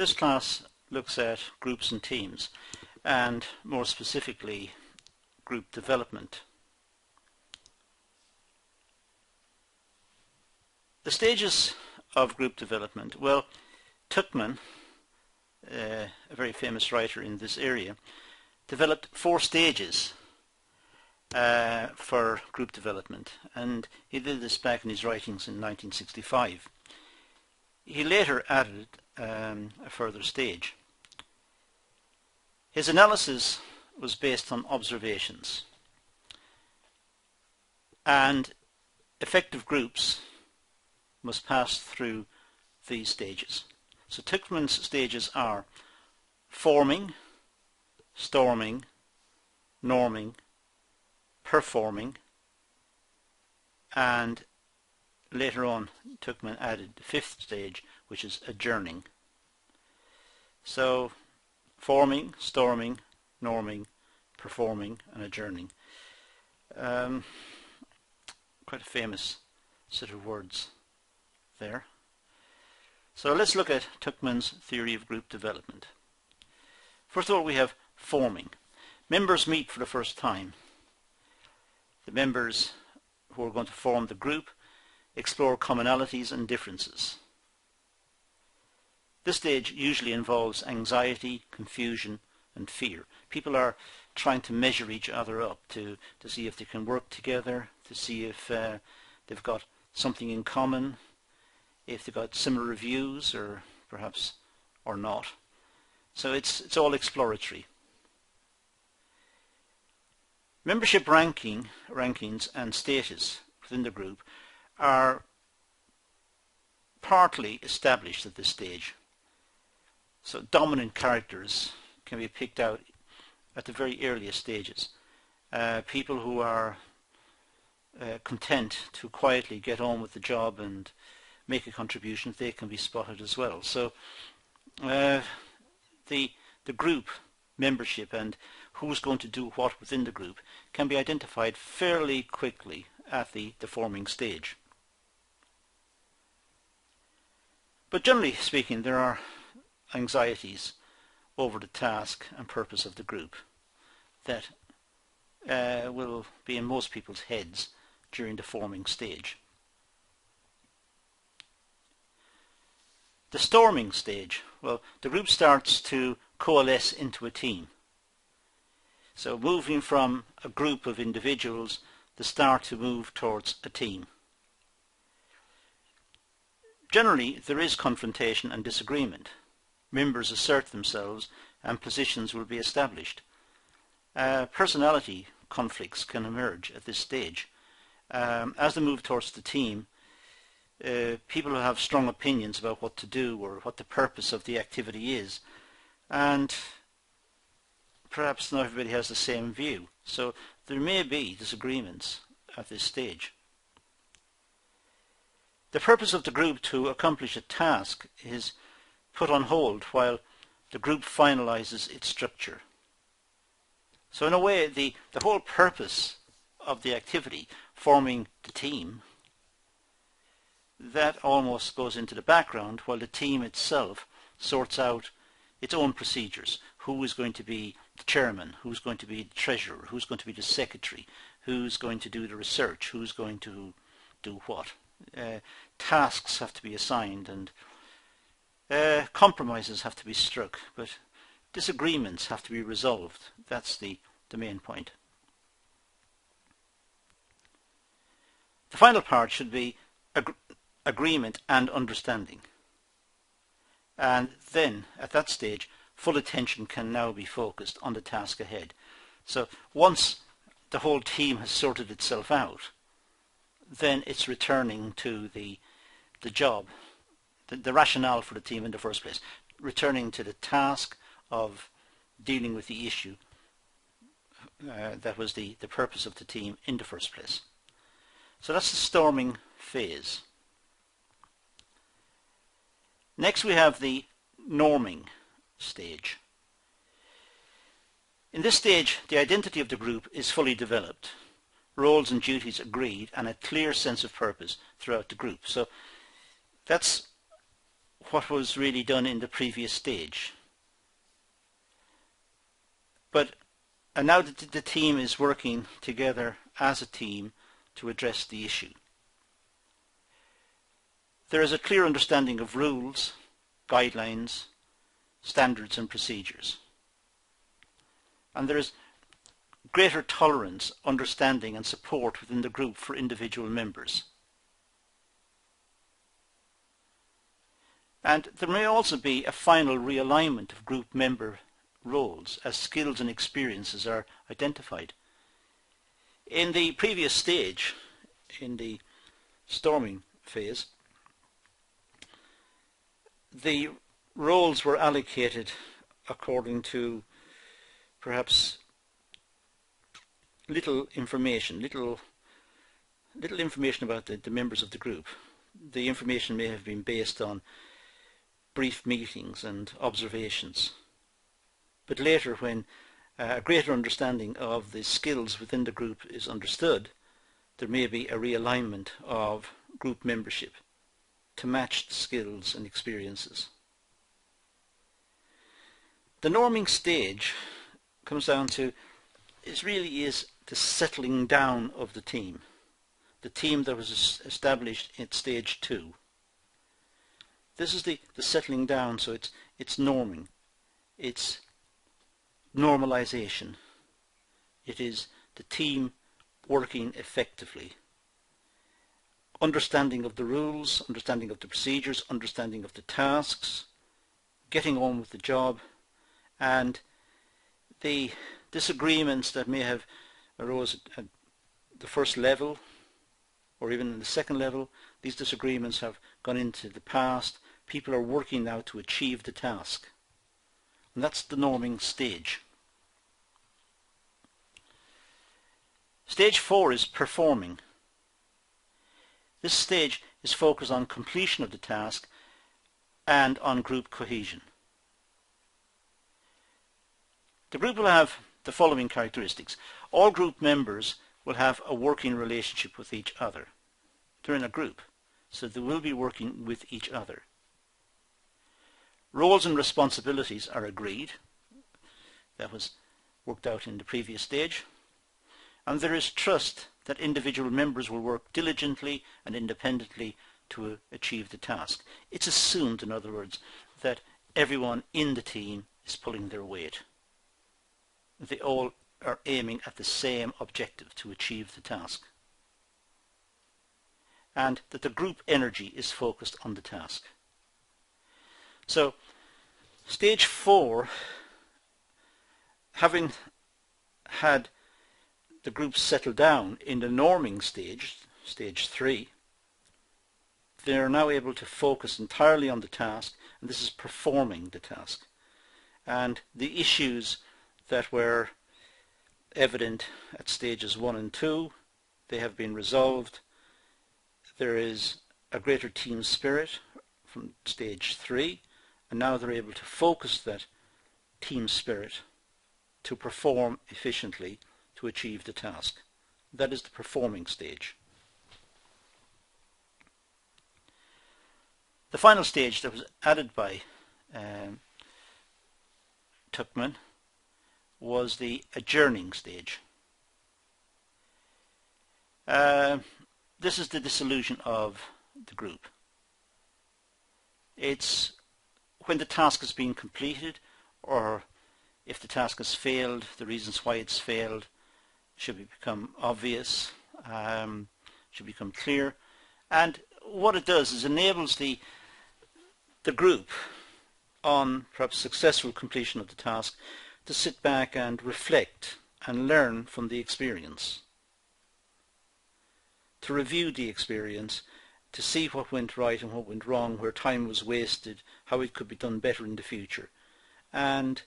This class looks at groups and teams, and more specifically group development. The stages of group development. Well, Tuckman, a very famous writer in this area, developed 4 stages for group development, and he did this back in his writings in 1965. He later added a further stage. His analysis was based on observations, and effective groups must pass through these stages. So Tuckman's stages are forming, storming, norming, performing, and later on Tuckman added the 5th stage, which is adjourning. So forming, storming, norming, performing, and adjourning. Quite a famous set of words there. So let's look at Tuckman's theory of group development. First of all, we have forming. Members meet for the first time. The members who are going to form the group explore commonalities and differences. This stage usually involves anxiety, confusion, and fear. People are trying to measure each other up to see if they can work together, to see if they've got something in common, if they've got similar views or perhaps or not. So it's all exploratory. Membership rankings and status within the group are partly established at this stage. So dominant characters can be picked out at the very earliest stages. People who are content to quietly get on with the job and make a contribution, they can be spotted as well. So the group membership and who's going to do what within the group can be identified fairly quickly at the forming stage. But generally speaking, there are anxieties over the task and purpose of the group that will be in most people's heads during the forming stage. The storming stage. Well, the group starts to coalesce into a team. So moving from a group of individuals, they start to move towards a team. Generally, there is confrontation and disagreement. Members assert themselves and positions will be established. Personality conflicts can emerge at this stage. As they move towards the team, people who have strong opinions about what to do or what the purpose of the activity is, and perhaps not everybody has the same view. So there may be disagreements at this stage. The purpose of the group to accomplish a task is put on hold while the group finalizes its structure. So in a way, the whole purpose of the activity, forming the team, that almost goes into the background while the team itself sorts out its own procedures. Who is going to be the chairman? Who's going to be the treasurer? Who's going to be the secretary? Who's going to do the research? Who's going to do what? Tasks have to be assigned, and compromises have to be struck, but disagreements have to be resolved. That's the main point. The final part should be agreement and understanding. And then, at that stage, full attention can now be focused on the task ahead. So once the whole team has sorted itself out, then it's returning to the job, the rationale for the team in the first place, returning to the task of dealing with the issue that was the purpose of the team in the first place. So that's the storming phase. Next we have the norming stage. In this stage, the identity of the group is fully developed, roles and duties agreed, and a clear sense of purpose throughout the group. So that's what was really done in the previous stage. But now that the team is working together as a team to address the issue. There is a clear understanding of rules, guidelines, standards and procedures. And there is greater tolerance, understanding and support within the group for individual members. And there may also be a final realignment of group member roles as skills and experiences are identified. In the previous stage, in the storming phase, the roles were allocated according to perhaps little information about the members of the group. The information may have been based on brief meetings and observations. But later, when a greater understanding of the skills within the group is understood, there may be a realignment of group membership to match the skills and experiences. The norming stage comes down to, it really is the settling down of the team that was established at stage 2. This is the settling down, so it's norming, it's normalization, it is the team working effectively. Understanding of the rules, understanding of the procedures, understanding of the tasks, getting on with the job, and the disagreements that may have arose at the first level or even in the second level, these disagreements have gone into the past. People are working now to achieve the task. And that's the norming stage. Stage 4 is performing. This stage is focused on completion of the task and on group cohesion. The group will have the following characteristics. All group members will have a working relationship with each other. They're in a group, so they will be working with each other. Roles and responsibilities are agreed. That was worked out in the previous stage. And there is trust that individual members will work diligently and independently to achieve the task. It's assumed, in other words, that everyone in the team is pulling their weight. They all are aiming at the same objective, to achieve the task. And that the group energy is focused on the task. So, stage 4, having had the group settle down in the norming stage, stage 3, they are now able to focus entirely on the task, and this is performing the task. And the issues that were evident at stages 1 and 2, they have been resolved. There is a greater team spirit from stage 3, and now they're able to focus that team spirit to perform efficiently to achieve the task. That is the performing stage. The final stage that was added by Tuckman was the adjourning stage. This is the dissolution of the group. It's when the task has been completed, or if the task has failed, the reasons why it's failed should become obvious, should become clear. And what it does is enables the group on perhaps successful completion of the task to sit back and reflect and learn from the experience, to review the experience, to see what went right and what went wrong, where time was wasted, how it could be done better in the future. And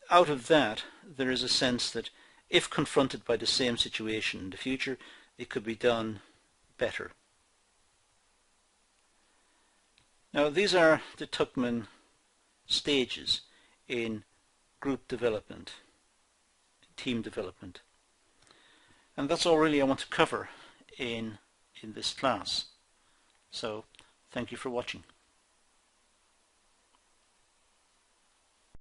out of that there is a sense that if confronted by the same situation in the future, it could be done better. Now these are the Tuckman stages in group development, team development. And that's all really I want to cover in this class. So thank you for watching.